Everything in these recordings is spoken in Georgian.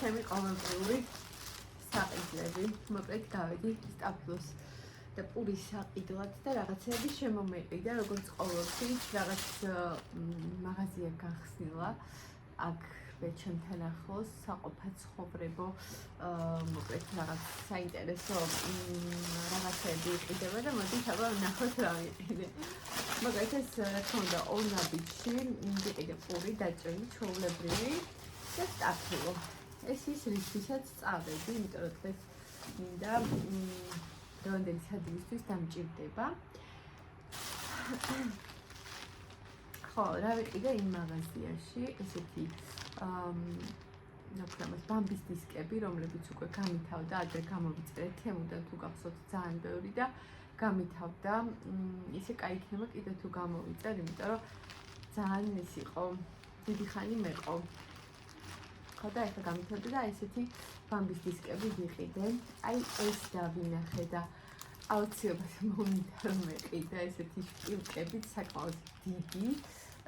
ჩემი ყოველდღიური საყიდლები. მოკლედ გავედი სტაფლოს და პურის საყიდლად და რაღაცები შემომეყიდა, როგორც ყოველთვის რაღაც მაღაზია გახსნილა. აქ ჩემთან ახლოს საყოფაცხოვრებო მოკლედ რაღაც საინტერესო რაღაცები იყიდება და მოდით აბა ვნახოთ რა ვიყიდე. მოკლედ ეს რა თქმა უნდა ორ ნაბიჯში ვიყიდე პური დაჭრილი, ჩვეულებრივი და სტაფილო. ეს ის რისთვისაც წავედი, იმიტომ რომ დღეს მინდა დღევანდელი სადილისთვის დამჭირდება. ხო, რა ვიყიდე იმ მაღაზიაში, ესეთი ნახავთ ბამბის დისკები, რომლებიც უკვე გამითავდა, ადრე გამოვიწერეთ თემუდან თუ გახსოვთ ძალიან ბევრი და გამითავდა. ისე კაი იქნება კიდე თუ გამოვიწერ, იმიტომ რომ ძალიან ის იყო, დიდი ხანი მეყო. ხო და ეხლა გამითავდა და ესეთი ბამბის დისკები ვიყიდე. აი ეს დავინახე და აუცილებლად მომიდა რომ მეყიდე ესეთი შპილკებით საკმაოდ დიდი.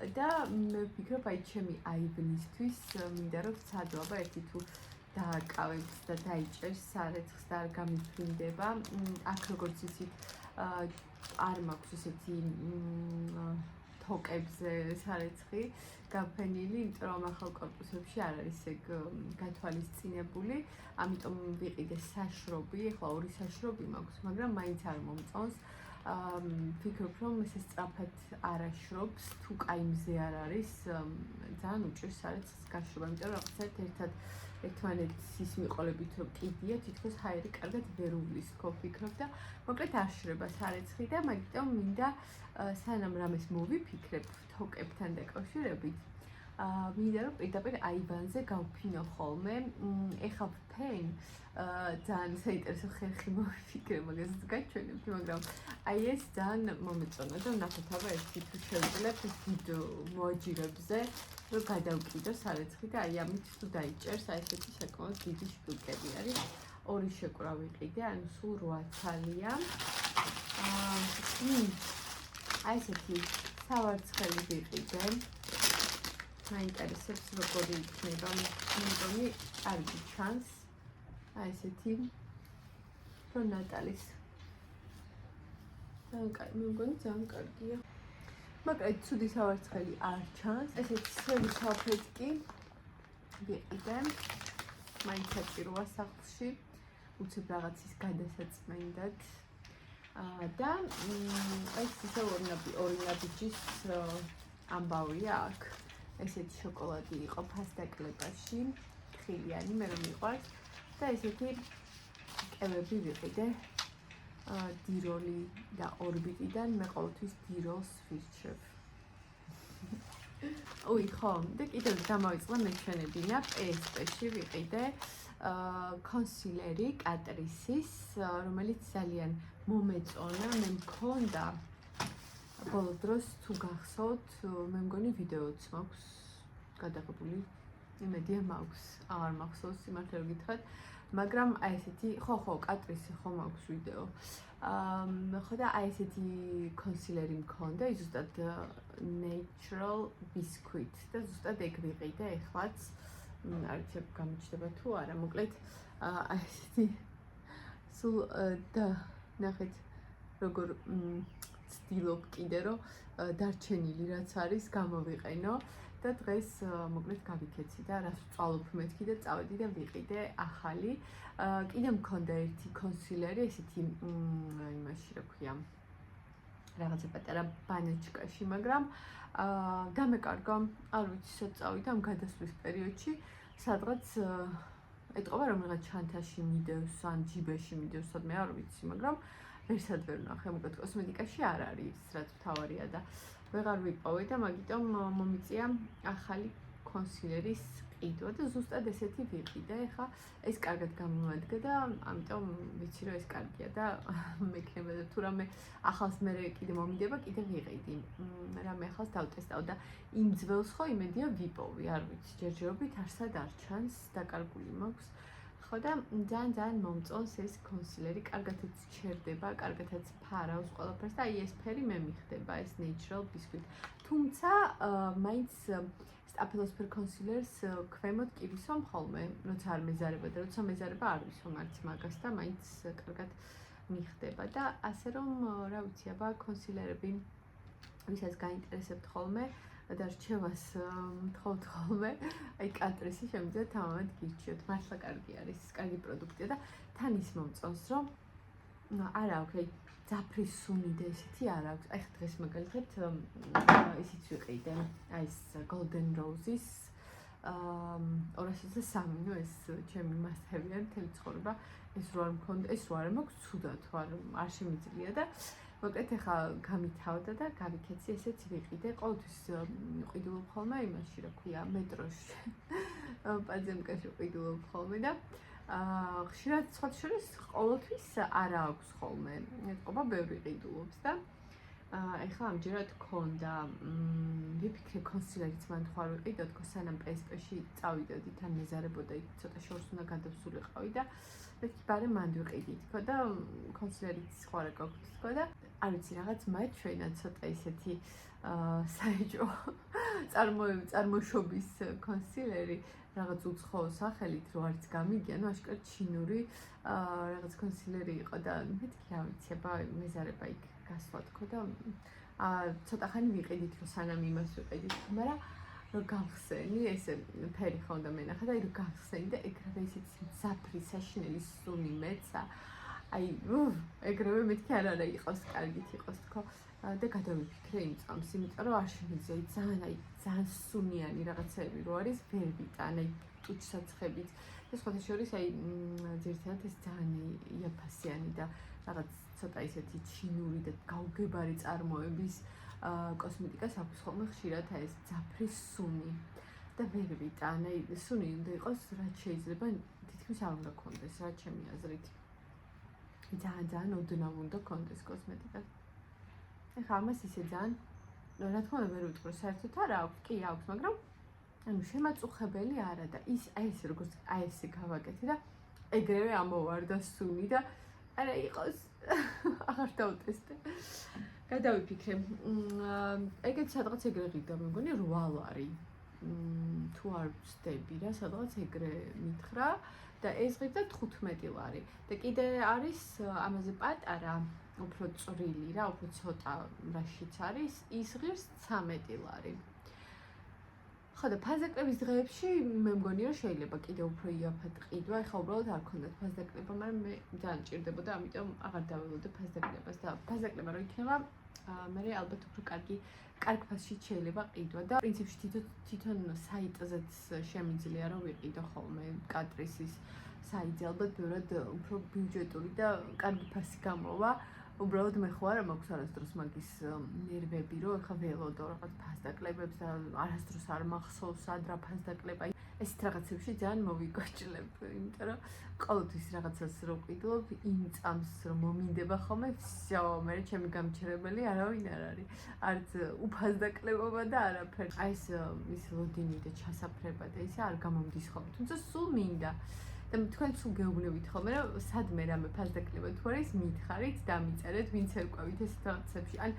და მე ვფიქრობ, აი ჩემი აივნისთვის მინდა რომ ვცადო, აბა ერთი თუ დააკავებს და დაიჭერს სარეცხს და არ გამიფრინდება. აქ როგორც იცით, არ მაქვს ესეთი თოკებზე სარეცხი გაფენილი, იმიტომ რომ ახალ კორპუსებში არ არის ეგ გათვალისწინებული, ამიტომ ვიყიდე საშრობი, ახლა ორი საშრობი მაქვს, მაგრამ მაინც არ მომწონს. ვფიქრობ, რომ ეს სწრაფად არ აშრობს, თუ კაი მზე არ არის, ძალიან უჭირს სარეცხს გაშრობა, იმიტომ რომ რაღაცა ერთად ერთმანეთის მიყოლებით რომ კიდია, თითქოს ჰაერი კარგად ვერ უვლისქო, ვფიქრობ და მოკლედ აშრება სარეცხი და მაგიტომ მინდა სანამ რამეს მოვიფიქრებ თოკებთან დაკავშირებით, მინდა რომ პირდაპირ აივანზე გავფინო ხოლმე. ეხლა ვფენ ძალიან საინტერესო ხერხი მოვიფიქრე, მაგასაც გაჩვენებთ, მაგრამ აი ეს ძალიან მომეწონა და ვნახოთ აბა ერთი თუ შევძლებ დიდ მოაჯირებზე რომ გადავკიდო სარეცხი და აი ამით თუ დაიჭერს, აი ესეთი საკმაოდ დიდი შპილკები არის. ორი შეკვრა ვიყიდე, ანუ სულ 8 ცალია. აი ესეთი სავარცხელი ვიყიდე. მაინტერესებს როგორი იქნება, მეგონი კარგი ჩანს. აი ესეთი რო ნატალის. მე მგონი ძალიან კარგია. მაგრამ ცუდი სავარცხელი არ ჩანს. ესეთი სველი салფეტკი ვიყიდე. მაინც საჭიროა სახლში. უცებ რაღაცის გადასაწმენდად. და ეს ისე ორი ნაბიჯის ამბავია აქ. ესეთი შოკოლადი იყო ფასდაკლებაში, ხილიანი, მე რომ მიყვარს და ესეთი კევები ვიყიდე დიროლი და ორბიტიდან, მე ყოველთვის დიროლს ვირჩევ. უი, ხო, და კიდევ დამავიწყდა მეჩვენებინა PSP-ში ვიყიდე კონსილერი კატრისის, რომელიც ძალიან მომეწონა, მე მქონდა ბოლო დროს თუ გახსოვთ, მე მგონი ვიდეოც მაქვს გადაღებული, იმედია მაქვს, აღარ მახსოვს სიმართლე რომ გითხრათ, მაგრამ აი ესეთი, ხო, კატრისი ხო მაქვს ვიდეო. ხო და აი ესეთი კონსილერი მქონდა, ის ზუსტად natural biscuit და ზუსტად ეგ ვიყიდე ეხლაც, არ ვიცი გამოჩნდება თუ არა, მოკლედ აი ესეთი სულ და ნახეთ როგორ ვცდილობ კიდე რომ დარჩენილი რაც არის გამოვიყენო და დღეს მოკლედ გავიქეცი და რას ვწვალობ მეთქი და წავედი და ვიყიდე ახალი. კიდე მქონდა ერთი კონსილერი, ესეთი იმაში რა ქვია, რაღაცა პატარა ბანაჩკაში, მაგრამ დამეკარგა, არ ვიცი სად წავიდა ამ გადასვლის პერიოდში, სადღაც ეტყობა რომ რაღაც ჩანთაში მიდევს ან ჯიბეში მიდევს, სადმე არ ვიცი, მაგრამ ვერსად ვერ ვნახე, მოკლედ კოსმეტიკაში არ არის, რაც მთავარია და ვეღარ ვიპოვე და მაგიტომ მომიწია ახალი კონსილერის ყიდვა და ზუსტად ესეთი ვიყიდე. ეხლა ეს კარგად გამომადგა და ამიტომ ვიცი რომ ეს კარგია და მექნება და თუ რამე ახალს მე კიდე მომიდება, კიდე ვიყიდი. რამე ახალს დავტესტავ და იმ ძველს ხო იმედია ვიპოვი, არ ვიცი, ჯერჯერობით არსად არ ჩანს, დაკარგული მაქვს. ხო და ძალიან მომწონს ეს კონსილერი, კარგათაც ჩერდება, კარგათაც ფარავს ყველაფერს და აი ეს ფერი მე მიხდება, ეს natural biscuit. თუმცა მაინც სტაფილოსფერ კონსილერს ქვემოთ კი ვისვამ ხოლმე, როცა არ მეზარება და როცა მეზარება არ ვისვამ არც მაგას და მაინც კარგად მიხდება და ასე რომ რა ვიცი, აბა კონსილერები ვისაც გაინტერესებთ ხოლმე და რჩევას მთხოვთ ხოლმე, აი კატრისი შემიძლია თამამად გირჩიოთ, მართლა კარგი არის, კარგი პროდუქტია და თან ის მომწონს, რომ არა აქვს, აი ძაფრის სუნი და ესეთი არ აქვს. აი ხა დღეს მაგალითად ისიც ვიყიდე, აი ეს Golden Roses 203, ნუ ეს ჩემი მასწავლებელია მთელი ცხოვრება, ეს რო არ მქონდა, ეს რო არ მაქვს, ცუდად არ შემიძლია და მოკლედ ეხა გამითავდა და გავიქეცი ესეც ვიყიდე. ყოველთვის ვყიდულობ ხოლმე იმაში, რა ქვია, მეტროში. პაძემკაში ვყიდულობ ხოლმე და ხშირად სხვა შორის ყოველთვის არ აქვს ხოლმე. ეთყობა ბევრი ყიდულობს და ეხლა ამჯერად გქონდა ვიფიქრე კონსილერიც მან თქვა რომ ვიყიდო თქო სანამ PSP-ში წავიდოდი თან მეზარებოდა იქ ცოტა შორს უნდა გადავსულიყავი და მეთქი ბარე მან ვიყიდი თქო და კონსილერიც სხვა რა გაგვთ თქო და არ ვიცი რაღაც მათ ჩვენა ცოტა ისეთი საეჭვო წარმოშობის კონსილერი რაღაც უცხო სახელით რო არც გამიგია, ნუ აშკარად ჩინური რაღაც კონსილერი იყო და მეთქი რა ვიცი, აბა მეზარება იქ გასვლა თქო და ცოტა ხანი ვიყიდით რომ სანამ იმას ვიყიდით, მაგრამ რო გავხსენი, ესე ფერი ხო უნდა მენახა და რო გავხსენი და ეგრევე ისეთი ძაფრი საშინელი სუნი მეცა. აი, ეგრევე მეთქი არა იყოს, კარგით იყოს თქო და გადავიფიქრე იმ წამს, იმიტომ რომ არ შემიძლია ძალიან სუნიანი რაღაცები რო არის, ვერ ვიტან, აი ტუჩსაცხებით და სხვათა შორის აი ძირითადად ეს ძალიან იაფასიანი და რაღაც ცოტა ისეთი ჩინური და გაუგებარი წარმოების კოსმეტიკას აქვს ხოლმე ხშირად ეს ძაფრის სუნი და ვერ ვიტან, აი სუნი უნდა იყოს რაც შეიძლება თითქმის არ უნდა გქონდეს რა ჩემი აზრით. ძალიან ოდნავ უნდა გქონდეს კოსმეტიკა. ეხლა ამას ისე ძალიან რა თქმა უნდა ვერ ვიტყვი საერთოდ არა აქვს, კი აქვს, მაგრამ ანუ შემაწუხებელი არა და ის აი ეს როგორც აი ესე გავაკეთე და ეგრევე ამოვარდა სუნი და არა იყოს აღარ დავტესტე. გადავიფიქრე. ეგეც სადღაც ეგრე ღირდა მე მგონი 8 ლარი. თუ არ ვწდები რა, სადღაც ეგრე მითხრა და ეს ღირდა 15 ლარი. და კიდე არის ამაზე პატარა უფრო წვრილი რა, უფრო ცოტა რაშიც არის, ის ღირს 13 ლარი. ხო და ფაზაკლების დღეებში მე მგონი რომ შეიძლება კიდე უფრო იაფად ყიდვა, ეხლა უბრალოდ არ ქონდათ ფაზაკლება, მაგრამ მე ძალიან ჭირდებოდა, ამიტომ აღარ დაველოდე ფაზაკლებას და ფაზაკლება რო იქნება, მე ალბათ უფრო კარგ ფასში შეიძლება ყიდვა და პრინციპში თვითონ საიტზეც შემიძლია რომ ვიყიდო ხოლმე კატრისის საიტზე, ალბათ ბევრად უფრო ბიუჯეტური და კარგი ფასი გამოვა. უბრალოდ მე ხო არა მაქვს არასდროს მაგის ნერვები რომ ეხა ველოდო რაღაც ფასდაკლებებს და არასდროს არ მახსოვს სად რა ფასდაკლება. ესეთ რაღაცებში ძალიან მოვიკოჭლებ, იმიტომ რომ ყოველთვის რაღაცას რო ვყიდულობ, იმ წამს რომ მომინდება ხოლმე, всё, მე ჩემი გამჩერებელი არავინ არ არის. არც უფასდაკლებობა და არაფერი. აი ეს ლოდინი და ჩასაფრება და ისე არ გამომდის ხოლმე, თუმცა სულ მინდა. და თქვენ სულ გეუბნებით ხოლმე რომ სადმე რამე ფასდაკლება თუ არის მითხარით დამიწერეთ ვინც ერკვევით ეს რაღაცებში. ან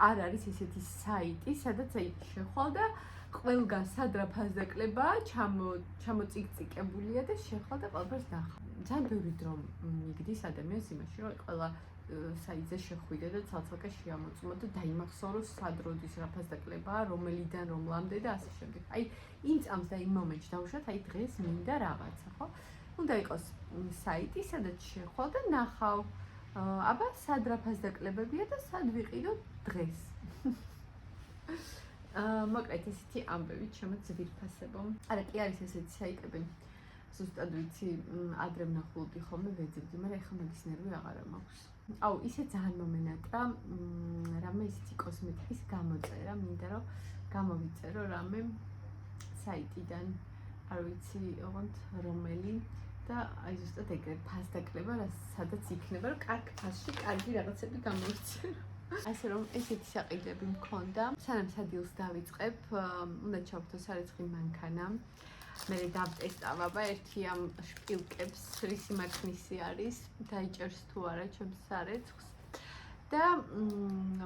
არ არის ესეთი საიტი სადაც აი შეხვალ და ყველგან სად რა ფასდაკლებაა ჩამოწიკწიკებულია და შეხვალ და ყველაფერს ნახავ. ძალიან ბევრი დრო მიგდის ადამიანს იმაში რომ ყველა საიტზე შეხვიდე და ცალ-ცალკე შეამოწმო და დაიმახსოვროს სად როდის რა ფასდაკლებაა, რომელიდან რომლამდე და ასე შემდეგ. აი იმ წამს და იმ მომენტში დავუშვათ, აი დღეს მინდა რაღაცა, ხო? უნდა იყოს საიტი, სადაც შეხვალ და ნახავ, აბა სად რა ფასდაკლებებია და სად ვიყიდო დღეს. მოკლედ ესეთი ამბები ჩემო ძვირფასებო. არა, კი არის ესეთი საიტები. ზუსტად ვიცი, ადრე ვნახულობდი ხოლმე ვეძებდი, მაგრამ ეხლა მაგის ნერვი აღარა მაქვს. აუ, ისე ძალიან მომენატრა, რამე ისეთი კოსმეტიკის გამოწერა, მინდა რომ გამოვიწერო რამე საიტიდან, არ ვიცი, ოღონდ რომელი და აი ზუსტად ეგრე ფასდაკლება, სადაც იქნება, რომ კარგ ფასში კარგი რაღაცები გამოვიწერო. ასე რომ ესეთი საყიდები მქონდა. სანამ სადილს დავიწყებ, უნდა ჩავხტო სარეცხი მანქანა. მე დავტესტავ ერთი ამ შპილკებს, რისი მათნისი არის, დაიჭერს თუ არა ჩემს სარეცხს. და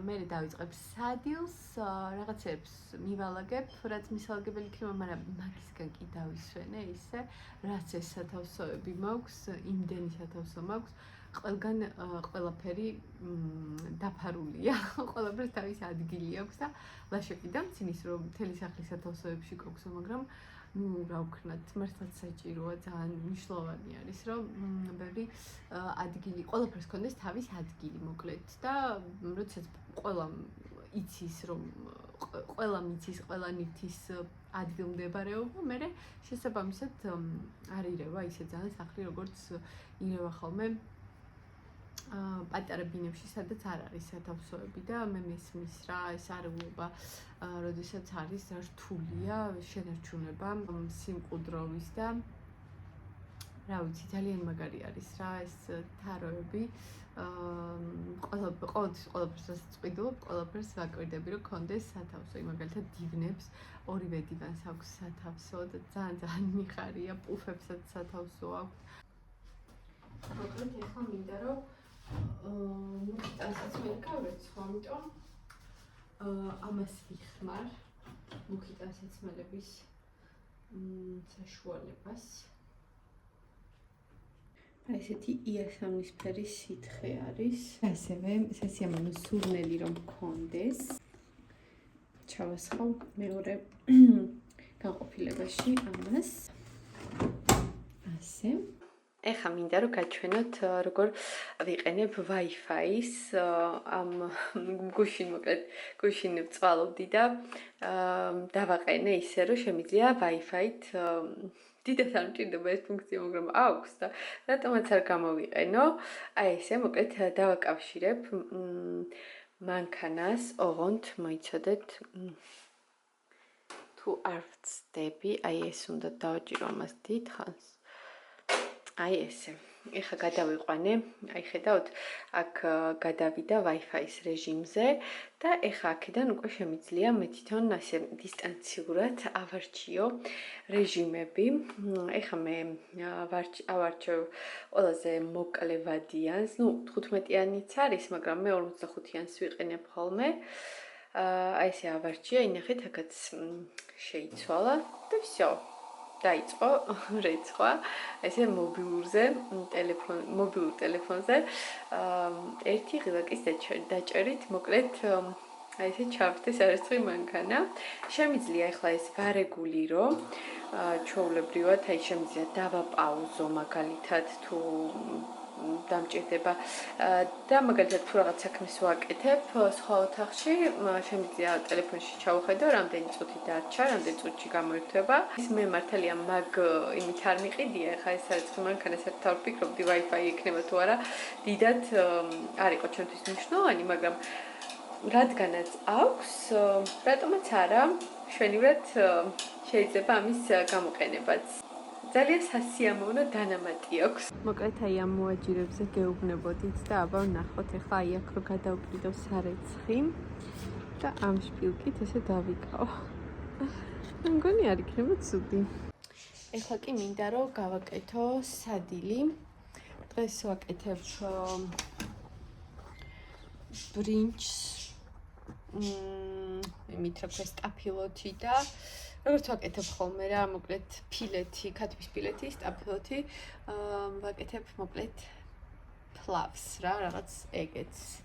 მე დავიწყებ სადილს, რაღაცებს მივალაგებ, რაც მისვალგებელი იქნება, მაგრამ მაგისგან კი დავისვენე ისე, რაც ეს სათავსოები მაქვს, იმდენი სათავსო მაქვს, ყველგან ყველაფერი დაფარულია, ყველაფერს თავის ადგილი აქვს და ლაშაკი დამცინის, რომ მთელი სახლის სათავსოებში გვაქვსო, მაგრამ რა ვქნათ, მართლაც საჭიროა, ძალიან მნიშვნელოვანი არის, რომ ბევრი ადგილი, ყველაფერს კონდეს თავის ადგილი, მოკლედ და როდესაც ყველამ იცის, რომ ყველამ იცის ყველა ნივთის ადგილმდებარეობა, მერე შესაბამისად არ ირევა ისე ძალიან სახლი, როგორც ირევა ხოლმე პატარა ბინებში, სადაც არ არის სათავსოები და მე მესმის რა ეს არეულობა, როდესაც არის რა რთულია შენარჩუნება სიმყუდროვის და რა ვიცი, ძალიან მაგარი არის რა ეს თაროები. ყველაფერს რასაც ვყიდულობ, ყველაფერს ვაკვირდები, რომ კონდეს სათავსო. მაგალითად დივნებს ორივე დივანს აქვს სათავსო და ძალიან მიხარია, პუფებსაც სათავსო აქვს. მოკლედ ეხლა მინდა რომ მუხიტანსაც მე გავერცხო, ამიტომ ამას ვიხმარ მუხიტანსაცმელების საშუალებას. ესეთი იასამნისფერი სითხე არის. ასევე სასიამოვნო სურნელი რომ მქონდეს. ჩავასხავ მეორე განყოფილებაში ამას. ასე. ეხლა მინდა რომ გაჩვენოთ როგორ ვიყენებ Wi-Fi-ს ამ გუშინ მოკლედ გუშინ ვწვალობდი და დავაყენე ისე რომ შემიძლია Wi-Fi-ით დიდად არ მჭირდება ეს ფუნქცია, მაგრამ აქვს და რატომაც არ გამოვიყენო. აი ესე მოკლედ დავაკავშირებ მანქანას, ოღონდ მოიცოდეთ თუ არ ვწდები, აი ეს უნდა დავაჭირო ამას დიდხანს. აი ესე. ეხლა გადავიყვანე, აი ხედავთ, აქ გადავიდა Wi-Fi-ის რეჟიმზე და ეხლა აქედან უკვე შემიძლია მე თვითონ ასე დისტანციურად ავარჩიო რეჟიმები. ეხლა მე ავარჩევ ყველაზე მოკლე ვადიანს, 15-იანიც არის, მაგრამ მე 45-იანს ვიყენებ ხოლმე. აი ესე ავარჩია, ინახეთ, აქაც შეიცვალა და всё. დაიწყო რეცხვა, ესე მობილურ ტელეფონზე ერთი ღილაკის დაჭერით, მოკლედ აი ესე ჩავხდეს არაცხი მანქანა. შემიძლია ახლა ეს ვარეგულირო, ჩვეულებრივად, აი შემიძლია დავაპაუზო მაგალითად თუ დამჭირდება და მაგალითად თუ რაღაც საქმეს ვაკეთებ სხვა ოთახში, შემიძლია ტელეფონში ჩავხედო, რამდენი წუთი დარჩა, რამდენი წუთში გამოირთვება. ის მე მართალია მაგ იმით არ მიყიდია, ახლა ეს არის მანქანა საერთოდ არ ვფიქრობდი Wi-Fi იქნება თუ არა, დიდად არ იყო ჩემთვის მნიშვნელოვანი, მაგრამ რადგანაც აქვს, რატომაც არა, შვენივრად შეიძლება ამის გამოყენებაც. ძალიან სასიამოვნო დანამატი აქვს. მოკლედ აი ამ მოაჯირებზე გეუბნებოდით და აბა ვნახოთ ახლა აი აქ რო გადავკიდო სარეცხი და ამ შპილკით ესე დავიკავ. მგონი არ იქნება ცუდი. ეხლა კი მინდა რომ გავაკეთო სადილი. დღეს ვაკეთებ ბრინჯს იმით რა ქვია სტაფილოთი და როგორც ვაკეთებ ხოლმე რა, მოკლედ ფილეთი, ქათმის ფილეთი, სტაფილოთი, ვაკეთებ მოკლედ ფლავს რა, რაღაც ეგეც.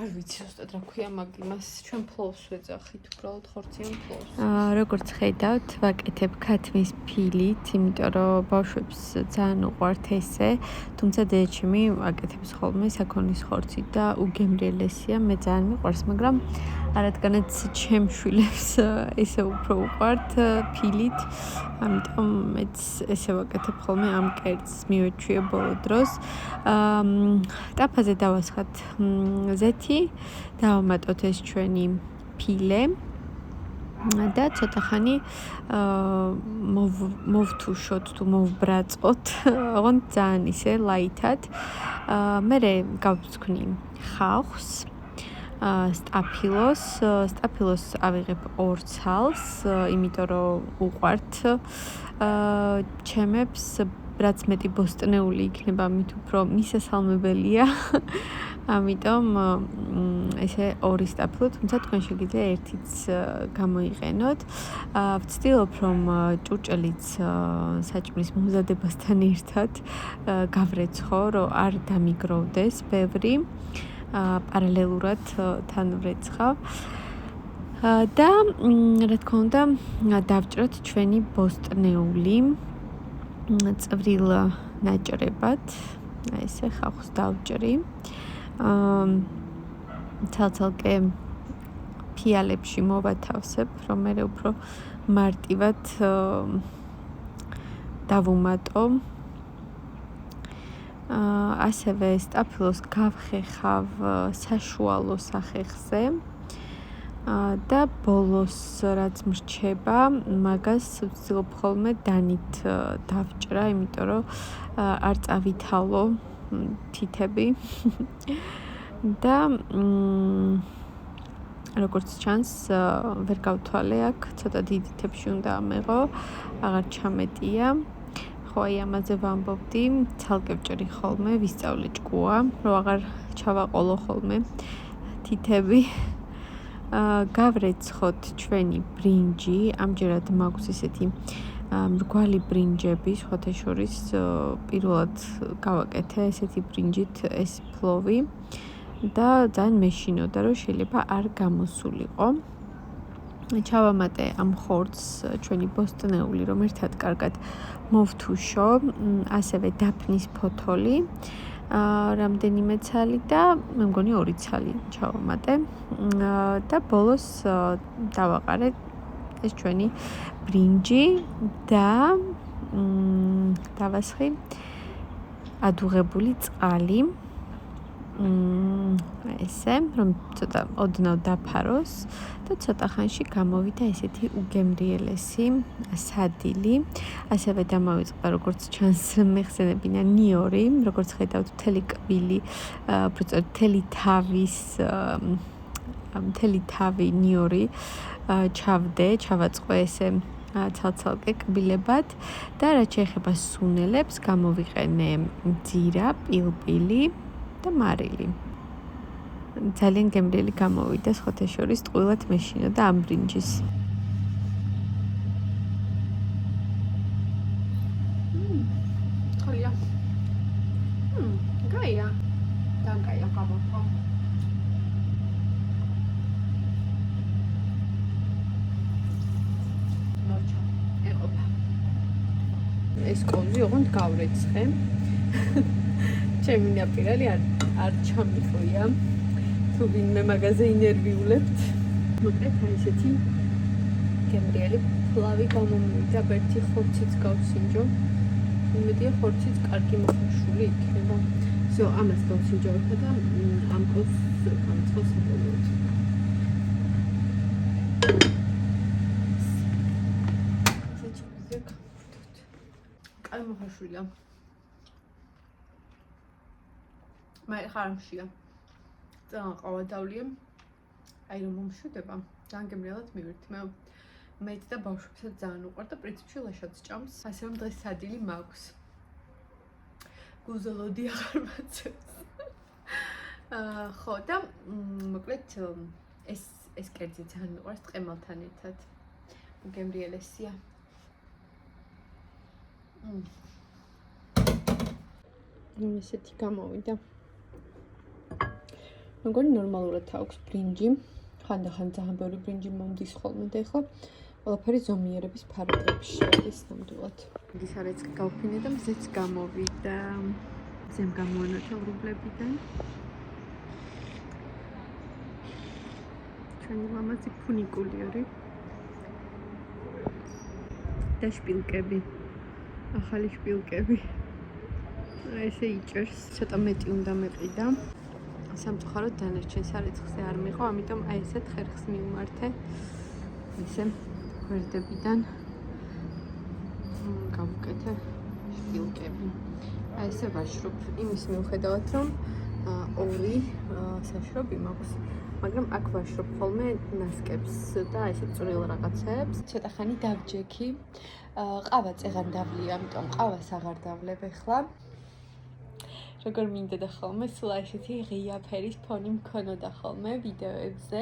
არ ვიცი ზუსტად რა ქვია მაგ იმას, ჩვენ ფლოვს ვეძახით, უბრალოდ ხორციან ფლოვს. როგორც ხედავთ, ვაკეთებ ქათმის ფილით, იმიტომ რომ ბავშვებს ძალიან უყვართ ესე, თუმცა დედაჩემი ვაკეთებს ხოლმე საქონლის ხორცით და უგემრიელესია, მე ძალიან მიყვარს, მაგრამ რადგანაც ჩემ შვილებს ესე უფრო უყვართ ფილით, ამიტომ მეც ესე ვაკეთებ ხოლმე ამ კერძს მივეჩვიე ბოლო დროს. ტაფაზე დავასხათ ზეთი, დავამატოთ ეს ჩვენი ფილე და ცოტა ხანი მოვთუშოთ თუ მოვბრაწყოთ, ოღონდ ძალიან ისე ლაითად. მერე გავცქვნი ხავხს, სტაფილოს ავიღებ 2 ცალს, იმიტომ რომ უყვართ ჩემებს, რაც მეტი ბოსტნეული იქნება, მით უფრო მისასალმებელია. ამიტომ ესე ორი სტაფილო, თუმცა თქვენ შეგიძლია ერთიც გამოიყენოთ. ვცდილობ რომ ჭურჭელიც საჭმლის მომზადებასთან ერთად გავრეცხო, რომ არ დამიგროვდეს ბევრი. პარალელურად თან ვრეცხავ. და რა თქმა უნდა, დავჭროთ ჩვენი ბოსტნეული წვრილ ნაჭრებად. აი ესე ხახუს დავჭრი. ცალ-ცალკე ფიალებში მოვათავსებ, რომ მე უფრო მარტივად დავუმატო. ასევე სტაფილოს გავხეხავ საშუალო სახეხზე. და ბოლოს რაც მრჩება, მაგას ვცდილობ ხოლმე დანით დავჭრა, იმიტომ რომ არ წავითავლო თითები. და როგორც ჩანს, ვერ გავთვალე აქ, ცოტა დიდი თებში უნდა ამეღო, აღარ ჩამეტია. ხო, აი ამაზე ვამბობდი, ცალკე ვჭრი ხოლმე, ვისწავლე ჭკუა, რომ აღარ ჩავაყოლო ხოლმე თითები. გავრეცხოთ ჩვენი ბრინჯი, ამჯერად მაქვს ესეთი მრგვალი ბრინჯები, სხვათა შორის პირველად გავაკეთე ესეთი ბრინჯით ეს ფლოვი და ძალიან მეშინოდა, რომ შეიძლება არ გამოსულიყო. ჩავამატე ამ ხორცს ჩვენი ბოსტნეული, რომ ერთად კარგად მოვთუშო, ასევე დაფნის ფოთოლი. რამდენიმე ცალი და მე მგონი 2 ცალი ჩავამატე და ბოლოს დავაყარე ეს ჩვენი ბრინჯი და დავასხი ადუღებული წყალი ესე რომ ცოტა ოდნავ დაფაროს და ცოტა ხანში გამოვიდა ესეთი უგემრიელესი სადილი. ასევე დამავიწყდა როგორც ჩანს მეხსენებინა ნიორი, როგორც ხედავთ მთელი კბილი, უბრალოდ მთელი თავი ნიორი ჩავაწყო ესე ცალ-ცალკე კბილებად და რაც შეეხება სუნელებს, გამოვიყენე ძირა, პილპილი და მარილი. ძალიან გემრიელი გამოვიდა, სხვათა შორის ტყუილად მეშინოდა ამ ბრინჯის. ხალია. გაია. დაგაია გამოფო. მოჩა. ეყობა. ეს კოვზი ოღონდ გავრეცხე. ჩემი ნაპირალი არ ჩამიხვია. თუ ვინმე მაგაზე ინერვიულებთ. მოკლედ აი ესეთი გემრიელი ფლავი გამომივიდა, ერთი ხორციც გავსინჯო. იმედია ხორციც კარგი მოხშული იქნება. ზო ამას გავსინჯავთ და ამ კოვს გამწყობს საბოლოოდ. კაი მოხშულია. მე ხარმშია. ძალიან ყავა დავლია. აი რომ მომშვიდება, ძალიან გემრიელად მივირთ. მეც და ბავშვებსაც ძალიან უყვართ და პრინციპში ლაშაც ჭამს. ასე რომ დღეს სადილი მაქვს. გუზელოდი აღარ მაცემს. ხო და მოკლედ ეს კერძი ძალიან მიყვარს ტყემალთან ერთად. უგემრიელესია. ესეთი გამოვიდა. მეგონი ნორმალურად აქვს ბრინჯი. ხანდახან ძალიან ბევრი ბრინჯი მომდის ხოლმე და ეხლა ყველაფერი ზომიერების ფარგლებში არის ნამდვილად. ის არის გავფინე და მზეც გამოვიდა. ზემ გამოანათა რუბლებიდან. ჩვენი ლამაზი ფუნიკულიორი. და შპილკები. ახალი შპილკები. ესე იჭერს. ცოტა მეტი უნდა მეყიდა. სამწუხაროდ დანარჩენ სარეცხზე არ მიყო, ამიტომ აი ესეთ ხერხს მივმართე. ესე გვერდებიდან გავუკეთე შპილკები. აი ესე ვაშრობ იმის მიუხედავად, რომ 2 საშრობი მაქვს, მაგრამ აქ ვაშრობ ხოლმე ნასკებს და ესე წვრილ რაღაცებს. ცოტა ხანი დავჯექი. ყავა წეღან დავლია, ამიტომ ყავას აღარ დავლებ ახლა. როგორ მინდოდა ხოლმე სულ ასეთი ღია ფერის ფონი მქონოდა ხოლმე ვიდეოებზე,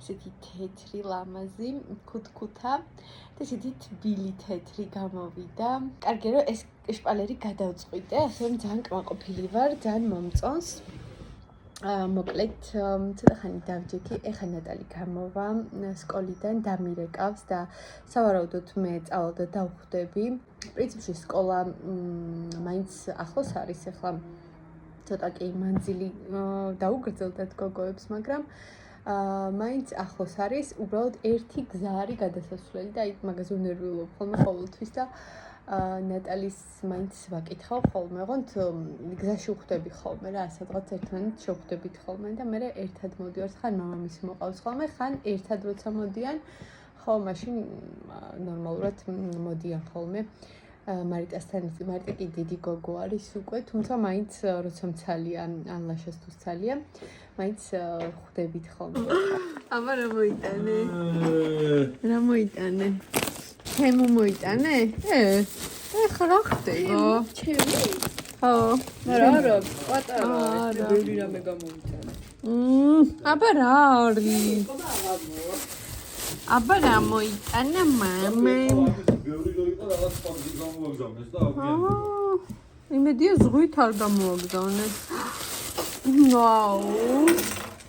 ესეთი თეთრი ლამაზი, ქუთქუთა და ესეთი თბილი თეთრი გამოვიდა. კარგი რომ ეს შპალერი გადავწყვიტე, ასევე ძალიან კმაყოფილი ვარ, ძალიან მომწონს. მოკლედ, ცოტა ხანი დავჯექი, ეხა ნატალი გამოვა სკოლიდან დამირეკავს და სავარაუდოდ მე წავალ და დავხვდები. პრინციპში სკოლა მაინც ახლოს არის, ეხლა ცოტა კი მანძილი დაუგრძელდათ გოგოებს, მაგრამ მაინც ახლოს არის, უბრალოდ ერთი გზა არის გადასასვლელი და აი მაგაზე უნერვიულობ ხოლმე ყოველთვის და ნატალის მაინც ვაკითხავ ხოლმე, ოღონდ გზაში ვხვდები ხოლმე რა, სადღაც ერთმანეთს შევხვდებით ხოლმე და მე ერთად მოდივართ, ხან მამამისი მოყავს ხოლმე, ხან ერთად როცა მოდიან, ხო, მაშინ ნორმალურად მოდიან ხოლმე. მარიტასთან მარიტა კი დიდი გოგო არის უკვე, თუმცა მაინც როცა მცალია, ან ლაშას თუ მცალია, მაინც ხვდებით ხოლმე. აბა რა მოიტანე? რა მოიტანე? თემო მოიტანე? ეხლა რა ხდება? ჩემი? ხო. რა, პატარა, ბევრი რამე გამომიტანე. აბა რა არის? აბა რა მოიტანა მამა? იმედია ზღვით არ გამოაგზავნეს. ვაუ.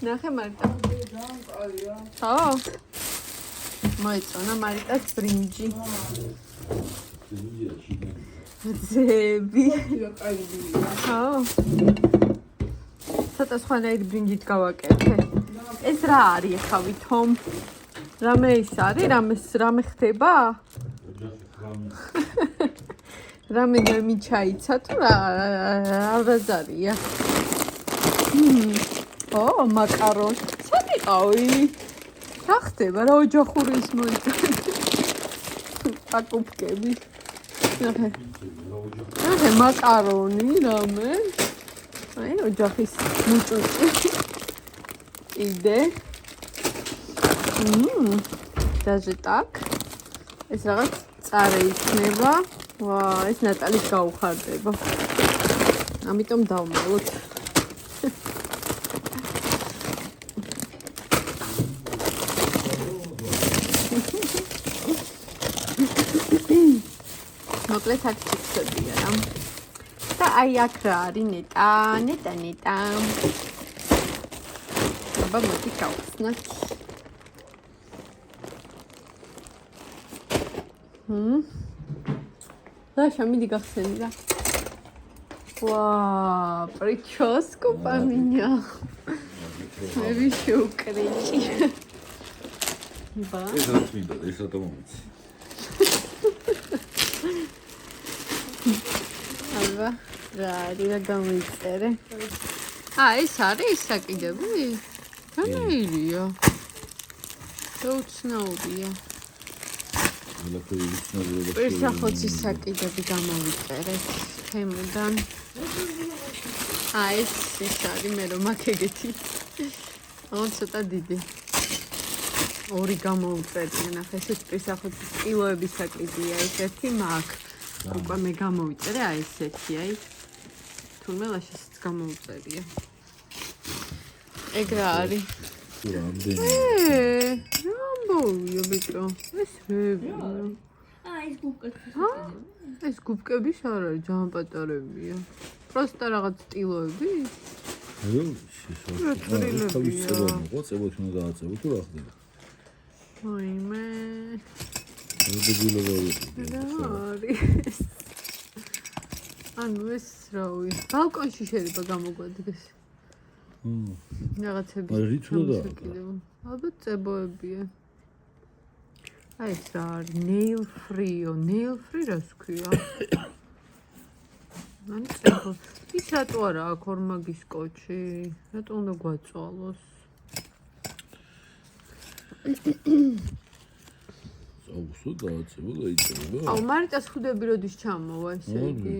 ნახე მარიტა. ხო? მოეწონა მარიტას ბრინჯი. ძები. ხო? ცოტა სხვანაირი ბრინჯით გავაკეთე. ეს რა არის ხა ვითომ? რამე ის არის? რამე ხდება? რამე გამიჩაიცა თუ რა ბაზარია? ო, მაკარონი. სანიყავი. რა ხდება? რა ოჯახური ის მოიწონე? აკუფკები. ნახე, მაკარონი რამე. აი, ოჯახის მუჭუჭი. იდე. даже так. ეს რაღაც წარე იქნება. ვა, ეს ნატალის გაუხარდება. ამიტომ დავმალოთ. მოკლედ აქ ჩიქსებია რა. და აი აქ რა არის ნეტა. აბა მოდი გავხსნათ. Даша, მიდი გახსენი რა. ვა, прическу поменял. მე ვიშე უკრიჭი. ეს რა თქმა უნდა, ეს რატომ მომიცი? აბა, რა გამოიწერე. ეს არის საკიდები? განაირია. უცნაურია. პირსახოცის საკიდები გამოვიწერეთ თემიდან. ეს არის მე რომ აქ ეგეთი. ცოტა დიდი. ორი გამოვიწერე, ნახე, ეს პირსახოცის კილოების საკიდია, ეს ერთი მაგ. უკვე მე გამოვიწერე, ესეთი, თურმე ლაშისაც გამოვიწერია. ეგ რა არის? რამდენი? რამბოია ბიჭო, ეს რებია. ეს გუბკები. ეს გუბკები არ არის, ძალიან პატარებია. პროსტა რაღაც სტილოები? აიო, წებოთ უნდა დააწევო თუ რა ხდება? ვაიმე. რა არის? ანუ ეს რავი, ბალკონში შეიძლება გამოგვადგეს. რაღაცები. ალბათ წებოებია. ეს რა არის? nail free რას ქვია? მან წებო. ის რატო არა აქ ორმაგის კოჩი? რატო უნდა გვაწვალოს? აუსო დააწევო და იწერება. მარიტას ხუდები როდის ჩამოვა ესე იგი?